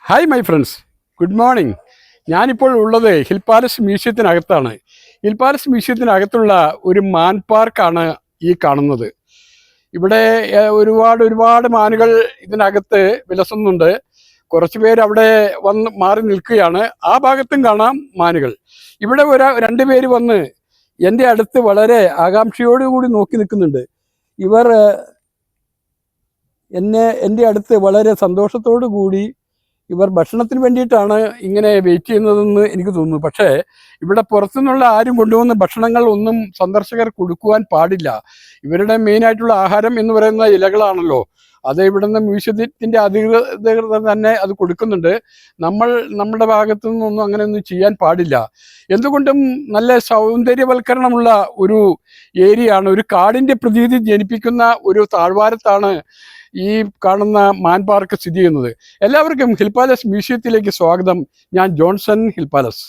Hi my friends, good morning. ഞാനിപ്പോൾ ഉള്ളത് hill palace മ്യൂസിയത്തിനകത്താണ്. Hill palace മ്യൂസിയത്തിനകത്തുള്ള ഒരു മാൻ പാർക്കാണ് ഈ കാണുന്നത്. ഇവിടെ ഒരുപാട് മാനുകൾ ഇതിനകത്ത് വിലസുന്നുണ്ട്. കുറച്ച് പേര് അവിടെ വന്ന് മാറി നിൽക്കുകയാണ്. ആ ഭാഗത്തും കാണാം മാനുകൾ. ഇവിടെ രണ്ടുപേര് വന്ന് എൻ്റെ അടുത്ത് വളരെ ആകാംക്ഷയോടുകൂടി നോക്കി നിൽക്കുന്നുണ്ട്. ഇവർ എൻ്റെ അടുത്ത് വളരെ സന്തോഷത്തോടു കൂടി ഇവർ ഭക്ഷണത്തിന് വേണ്ടിയിട്ടാണ് ഇങ്ങനെ വെയിറ്റ് ചെയ്യുന്നതെന്ന് എനിക്ക് തോന്നുന്നു. പക്ഷേ ഇവിടെ പുറത്തുനിന്നുള്ള ആരും കൊണ്ടുവന്ന ഭക്ഷണങ്ങൾ ഒന്നും സന്ദർശകർ കൊടുക്കുവാൻ പാടില്ല. ഇവരുടെ മെയിനായിട്ടുള്ള ആഹാരം എന്ന് പറയുന്ന ഇലകളാണല്ലോ. അത് ഇവിടുന്ന് മ്യൂസിയത്തിൻ്റെ അധികൃതർ തന്നെ അത് കൊടുക്കുന്നുണ്ട്. നമ്മുടെ ഭാഗത്തു നിന്നൊന്നും അങ്ങനെയൊന്നും ചെയ്യാൻ പാടില്ല. എന്തുകൊണ്ടും നല്ല സൗന്ദര്യവൽക്കരണമുള്ള ഒരു ഏരിയയാണ്. ഒരു കാടിൻ്റെ പ്രതീതി ജനിപ്പിക്കുന്ന ഒരു താഴ്വാരത്താണ് ഈ കാണുന്ന മാൻ പാർക്ക് സ്ഥിതി ചെയ്യുന്നത്. എല്ലാവർക്കും ഹിൽ പാലസ് മ്യൂസിയത്തിലേക്ക് സ്വാഗതം. ഞാൻ ജോൺസൺ, ഹിൽ പാലസ്.